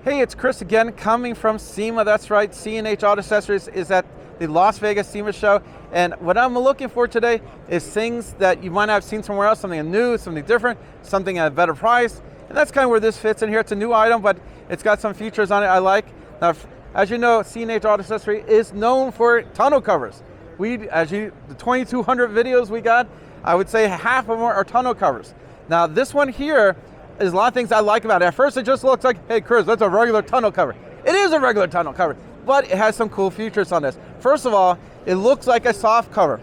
Hey, it's Chris again, coming from SEMA. That's right, C&H Auto Accessories is at the Las Vegas SEMA show. And what I'm looking for today is things that you might not have seen somewhere else, something new, something different, something at a better price. And that's kind of where this fits in here. It's a new item, but it's got some features on it I like. Now, as you know, C&H Auto Accessories is known for tonneau covers. The 2,200 videos we got, I would say half of them are tonneau covers. Now, this one here, there's a lot of things I like about it. At first it just looks like, hey Chris, that's a regular tonneau cover. It is a regular tonneau cover, but it has some cool features on this. First of all, it looks like a soft cover.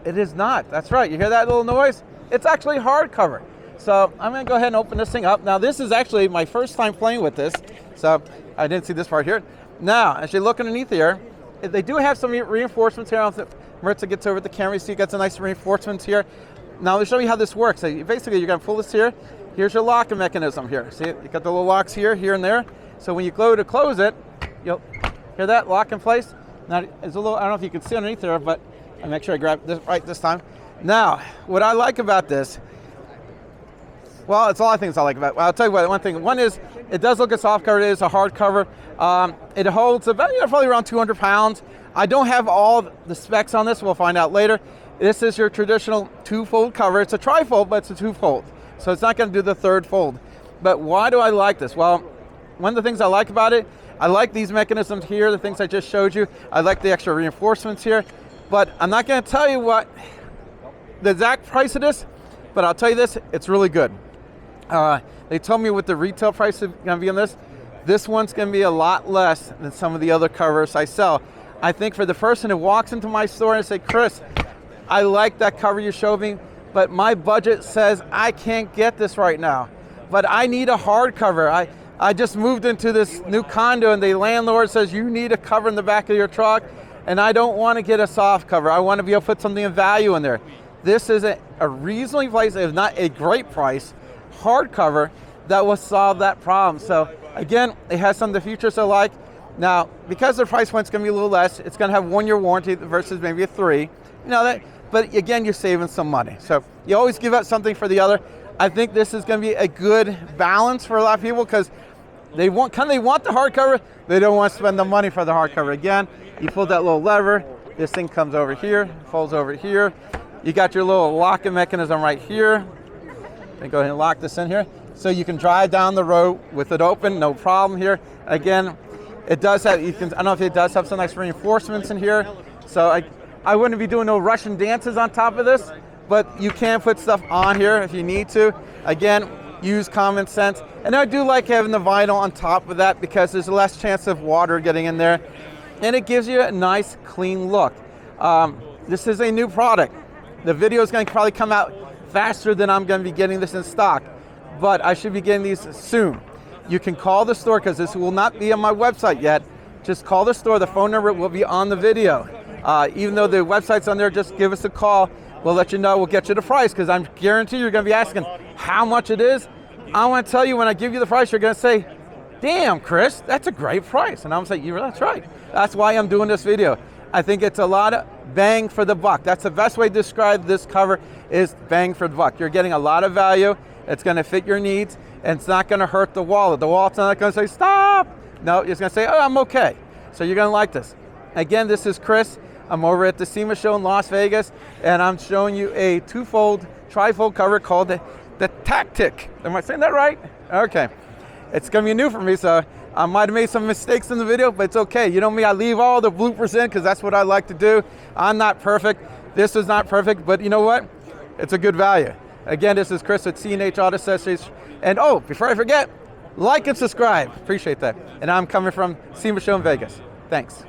It is not, that's right. You hear that little noise? It's actually hard cover. So I'm gonna go ahead and open this thing up. Now this is actually my first time playing with this, so I didn't see this part here. Now, as you look underneath here, they do have some reinforcements here. I don't know if Maritza gets over the camera, you see it got some nice reinforcements here. Now let me show you how this works. So basically you're gonna pull this here. Here's your locking mechanism here. See, you got the little locks here, and there. So when you go to close it, you'll hear that lock in place. Now, it's a little, I don't know if you can see underneath there, but I'll make sure I grab this right this time. Now, what I like about this, well, it's a lot of things I like about it. Well, I'll tell you what, one thing. One is, it does look a soft cover, it is a hard cover. It holds about, probably around 200 pounds. I don't have all the specs on this, we'll find out later. This is your traditional two-fold cover. It's a tri-fold, but it's a two-fold. So it's not going to do the third fold. But why do I like this? Well, one of the things I like about it, I like these mechanisms here, the things I just showed you. I like the extra reinforcements here. But I'm not going to tell you what the exact price of this, but I'll tell you this, it's really good. They told me what the retail price is going to be on this. This one's going to be a lot less than some of the other covers I sell. I think for the person who walks into my store and say, Chris, I like that cover you showed me, but my budget says I can't get this right now. But I need a hard cover. I just moved into this new condo and the landlord says you need a cover in the back of your truck, and I don't want to get a soft cover. I want to be able to put something of value in there. This is a reasonably priced, if not a great price, hard cover that will solve that problem. So again, it has some of the features I like. Now, because the price point's going to be a little less, it's going to have 1 year warranty versus maybe a 3. You know that. But again, you're saving some money. So you always give up something for the other. I think this is going to be a good balance for a lot of people because they want the hardcover, they don't want to spend the money for the hardcover. Again, you pull that little lever, this thing comes over here, folds over here. You got your little locking mechanism right here. Then go ahead and lock this in here. So you can drive down the road with it open, no problem here. Again, it does have, I don't know if it does have some nice reinforcements in here. So I wouldn't be doing no Russian dances on top of this, but you can put stuff on here if you need to. Again, use common sense. And I do like having the vinyl on top of that because there's less chance of water getting in there. And it gives you a nice, clean look. This is a new product. The video is going to probably come out faster than I'm going to be getting this in stock, but I should be getting these soon. You can call the store because this will not be on my website yet. Just call the store. The phone number will be on the video. Even though the website's on there, just give us a call. We'll let you know, we'll get you the price because I'm guarantee you're going to be asking how much it is. I want to tell you when I give you the price, you're going to say, damn, Chris, that's a great price. And I'm going to say, that's right. That's why I'm doing this video. I think it's a lot of bang for the buck. That's the best way to describe this cover is bang for the buck. You're getting a lot of value. It's going to fit your needs and it's not going to hurt the wallet. The wallet's not going to say, stop. No, it's going to say, oh, I'm okay. So you're going to like this. Again, this is Chris. I'm over at the SEMA show in Las Vegas, and I'm showing you a two-fold, tri-fold cover called the TacTik. Am I saying that right? Okay. It's gonna be new for me, so I might have made some mistakes in the video, but it's okay. You know me, I leave all the bloopers in because that's what I like to do. I'm not perfect. This is not perfect, but you know what? It's a good value. Again, this is Chris at C&H Auto Accessories. And oh, before I forget, like and subscribe. Appreciate that. And I'm coming from SEMA show in Vegas. Thanks.